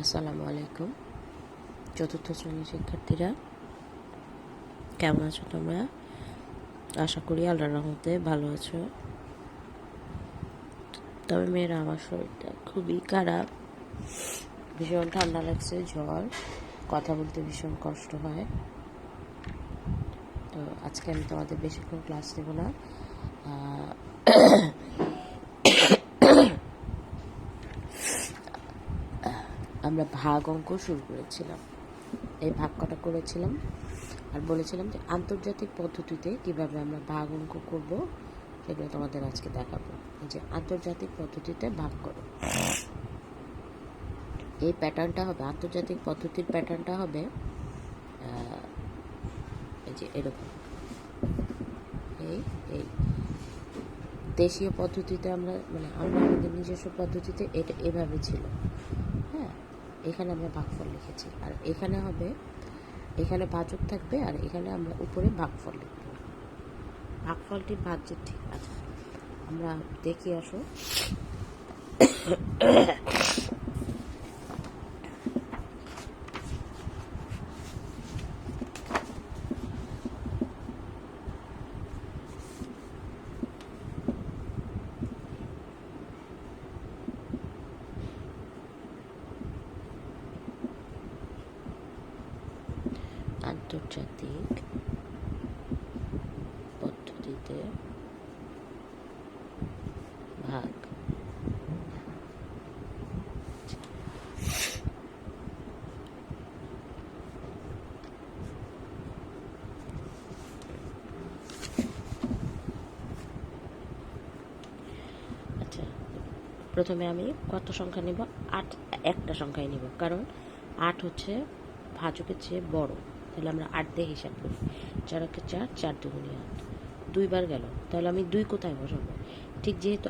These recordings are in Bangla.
আসসালামু আলাইকুম। চতুর্থ শ্রেণীর শিক্ষার্থীরা কেমন আছো তোমরা? আশা করি আল্লাহর রহমতে ভালো আছো। তবে মেয়েরা, আমার শরীরটা খুবই খারাপ, ভীষণ ঠান্ডা লাগছে, জ্বর, কথা বলতে ভীষণ কষ্ট হয়। তো আজকে আমি তোমাদের বেশিক্ষণ ক্লাস নেব না। আমরা ভাগ অঙ্ক শুরু করেছিলাম। এই ভাগ কটা করেছিলাম আর বলেছিলাম যে আন্তর্জাতিক পদ্ধতিতে কিভাবে আমরা ভাগ অঙ্ক করব সেগুলো তোমাদের আজকে দেখাবো। যে আন্তর্জাতিক পদ্ধতিতে ভাগ করো, এই প্যাটার্নটা হবে, আন্তর্জাতিক পদ্ধতির প্যাটার্নটা হবে এই যে এরকম। এই এই দেশীয় পদ্ধতিতে আমরা আমাদের নিজস্ব পদ্ধতিতে এটা এভাবে ছিল। হ্যাঁ, এখানে আমরা ভাগফল লিখেছি, আর এখানে হবে, এখানে ভাজক থাকবে, আর এখানে আমরা উপরে ভাগফল লিখব। ভাগফলটির ভাজ্য ঠিক আছে, আমরা দেখি আসো। আন্তর্জাতিক পদ্ধতিতে ভাগ। আচ্ছা, প্রথমে আমি কত সংখ্যা নিব? 8, একটা সংখ্যায় নিব, কারণ 8 হচ্ছে ভাজকের চেয়ে বড়। তাহলে আমরা 8 দিয়ে হিসাব করি। 4 একে 4, 4 দুগুণে 8, 2 বার গেল। তাহলে আমি 2 কোথায় বসাবো? ঠিক যেহেতু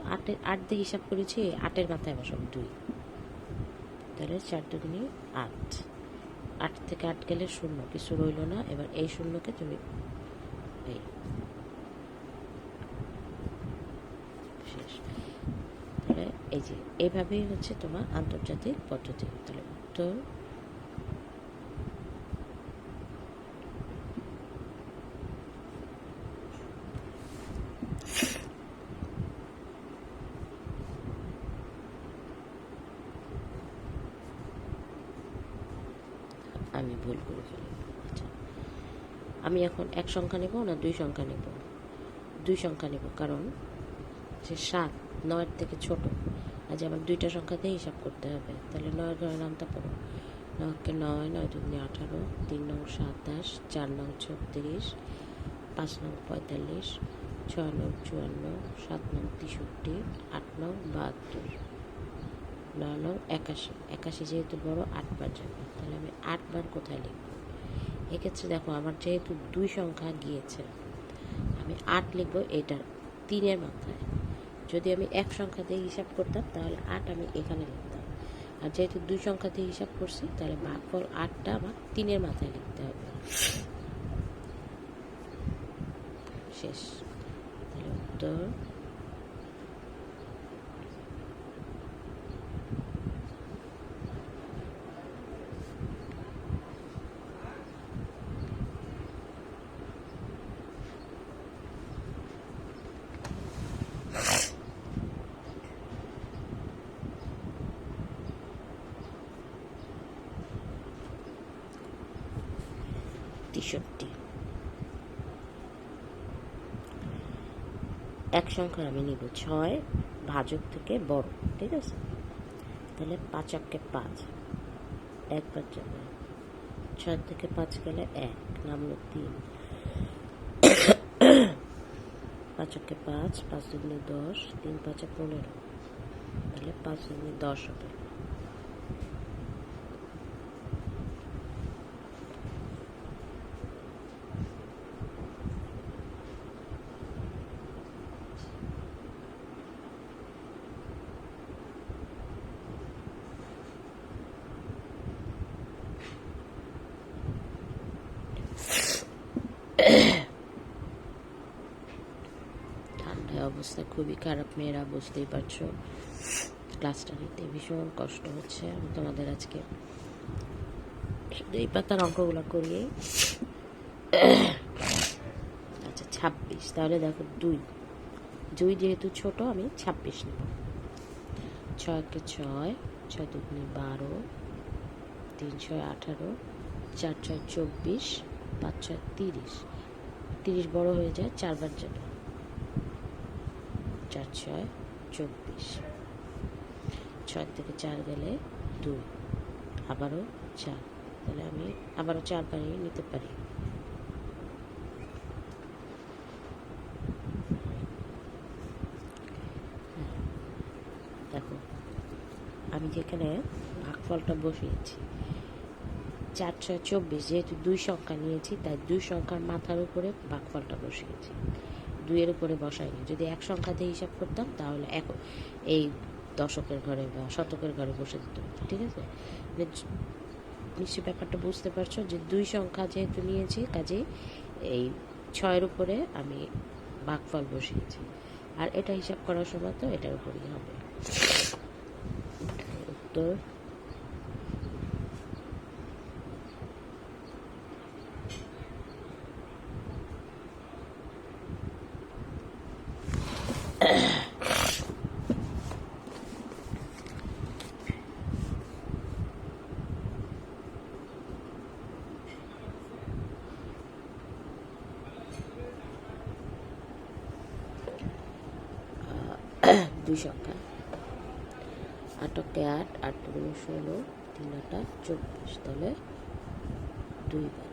8 দিয়ে হিসাব করেছি, 8-এর মাথায় বসাবো 2। তাহলে 4 দুগুণে 8, 8 থেকে 8 গেলে 0, কিছু রইল না। এবার এই শূন্যকে তুমি এই শেষ। তাহলে এই যে এইভাবেই হচ্ছে তোমার আন্তর্জাতিক পদ্ধতি। তাহলে উত্তর আমি ভুল করে ফেলি। আচ্ছা, আমি এখন এক সংখ্যা নেব না 2 সংখ্যা নেব? 2 সংখ্যা নেব, কারণ যে 7 9-এর থেকে ছোট। আজ আমার 2টা সংখ্যাতে হিসাব করতে হবে। তাহলে 9 ঘরের নামটা পড়ো। 9কে 9, 9 দুগুণে 18, 3 নং 27, 4 নং 36, 5 নং 45, 6 নং 54, 7 নং 63, 8 নং 72, 9 নং 81। 81 যেহেতু বড়, 8 বার যাবে। তাহলে আমি 8 বার কোথায় লিখব? এক্ষেত্রে দেখো, আমার যেহেতু 2 সংখ্যা গিয়েছে, আমি 8 লিখব এটার 3-এর মাথায়। যদি আমি এক সংখ্যা দিয়ে হিসাব করতাম তাহলে 8 আমি এখানে লিখতাম, আর যেহেতু 2 সংখ্যা দিয়ে হিসাব করছি, তাহলে ভাগফল 8টা আমার 3-এর মাথায় লিখতে হবে। শেষ। তাহলে উত্তর টি। এক সংখ্যা আমি নিব 6, ভাজক থেকে বড়, ঠিক আছে? তাহলে 5-একে 5, একবার যাবে। 6 থেকে 5 গেলে 1, নামলো 3, 5-একে 5, 5 দুগুণে 10, 3 5-এ 15, তাহলে 5 দুগুণে 10 হবে। ঠান্ডায় অবস্থা খুবই খারাপ, মেয়েরা, বুঝতেই পারছো। ক্লাসটা নিতে ভীষণ কষ্ট হচ্ছে। আমি তোমাদের আজকে এই পাতার অঙ্কগুলো করিয়ে আচ্ছা 26, তাহলে দেখো 2 যেহেতু ছোট আমি 26 নেব। 6 কে 6, 6 দুগুণে 12, 3 6 18, 4 6 24, 5 6 30, 30 বড় হয়ে যায় 4 বার যাবে, 4 6 24, 6 থেকে 4 গেলে 2, আবারও 4, তাহলে আমি আবারও 4 বানিয়ে নিতে পারি। দেখো আমি যেখানে ভাগফলটা বসিয়েছি 4 6 24, যেহেতু 2 সংখ্যা নিয়েছি তাই 2 সংখ্যার মাথার উপরে ভাগফলটা বসিয়েছি, 2-এর উপরে বসাইনি। যদি এক সংখ্যা দিয়ে হিসাব করতাম তাহলে এই দশকের ঘরে বা শতকের ঘরে বসে দিত। ঠিক আছে, নিশ্চয়ই ব্যাপারটা বুঝতে পারছো যে 2 সংখ্যা যেহেতু নিয়েছি কাজেই এই 6-এর উপরে আমি ভাগফল বসিয়েছি, আর এটা হিসাব করার সময় তো এটার উপরেই হবে। উত্তর 2 সংখ্যা 8 কে 8, 8 দুগুণে 16, 3 8 24, তাহলে 2 বার।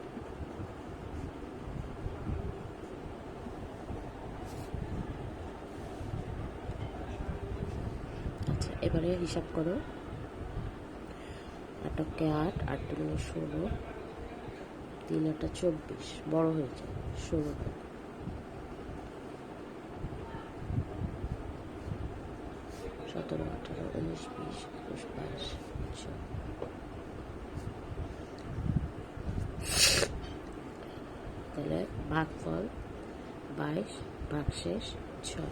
আচ্ছা এবারে হিসাব করো, 8 কে 8, 8 দুগুণে 16, 3 8 24, বড় হয়ে যায় 16 বার, 17 18 19 20 21 22 24, তাহলে ভাগফল 22 ভাগশেষ 6।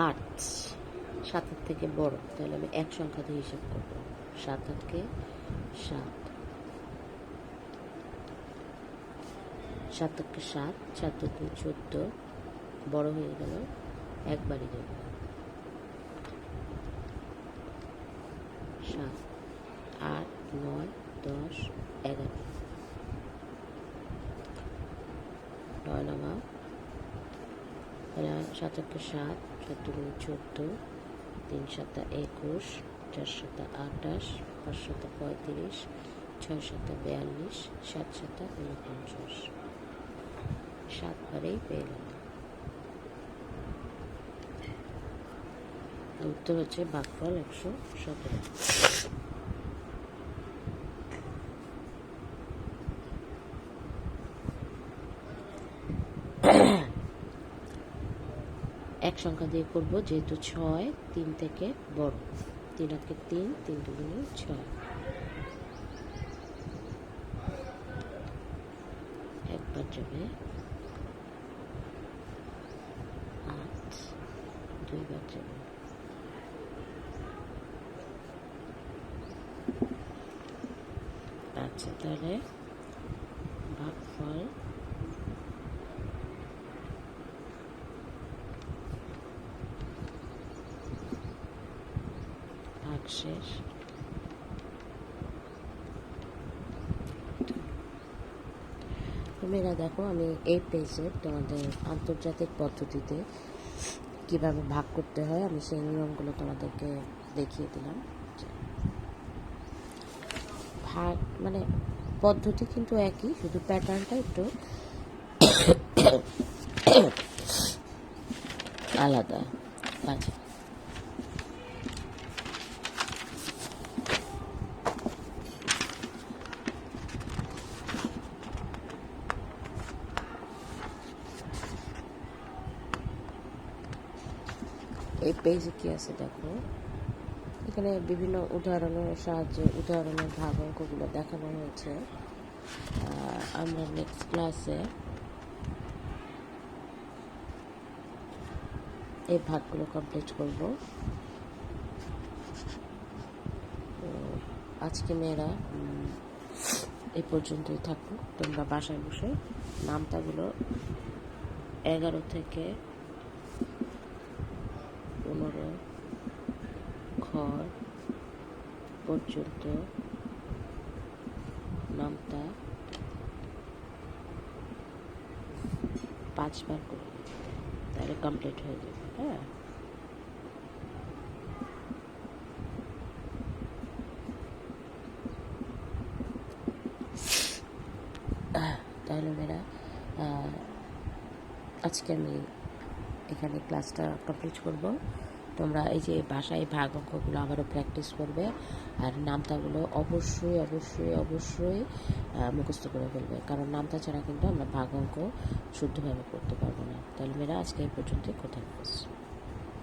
আট 7-এর থেকে বড়, তাহলে আমি এক সংখ্যা দিয়ে হিসাব করবো। 7 8 কে 7, 7 কে 7, 7 দুগুণে 14, বড় হয়ে গেল একবারই যাবে, 7 8 9 10 11, 9 নামা, তাহলে 7 কে 7, 7 দুগুণে 14, 3 7 21, 4 7 28, 5 7 35, 6 7 42, 7 7 49, 7 বারেই পেয়ে গেল। উত্তর হচ্ছে ভাগফল 117। এক সংখ্যা দিয়ে করবো যেহেতু 6 3 থেকে বড়, 3 8 কে 3, 3 দুগুণে 6, একবার যাবে 8, 2 বার যাবে, আচ্ছা তাহলে ভাগফল ভাগশেষ তোমরা দেখো আমি এই পেজে তোমাদের আন্তর্জাতিক পদ্ধতিতে কিভাবে ভাগ করতে হয় আমি সেই নিয়মগুলো তোমাদেরকে দেখিয়ে দিলাম। ভাগ মানে পদ্ধতি কিন্তু একই, শুধু প্যাটার্নটা একটু আলাদা। আচ্ছা এই পেজে কি আছে দেখো, এখানে বিভিন্ন উদাহরণের সাহায্যে উদাহরণের ভাগ অঙ্কগুলো দেখানো হয়েছে। আমরা নেক্সট ক্লাসে এই ভাগগুলো কমপ্লিট করব। আজকে মেয়েরা এই পর্যন্তই থাকুক। তোমরা বাসায় বসে নামতাগুলো 11 থেকে 15 ঘ পর্যন্ত নামতা 5 বার করে তাহলে কমপ্লিট হয়ে যাবে। হ্যাঁ, তাহলে মেয়েরা আজকে আমি এখানে ক্লাসটা কমপ্লিট করব। তোমরা এই যে বাসায় ভাগ অঙ্কগুলো আবারও প্র্যাকটিস করবে, আর নামতাগুলো অবশ্যই অবশ্যই অবশ্যই মুখস্থ করে ফেলবে, কারণ নামতা ছাড়া কিন্তু আমরা ভাগ অঙ্ক শুদ্ধভাবে করতে পারবো না। তাহলে মেয়েরা আজকে এই পর্যন্তই, কোথায়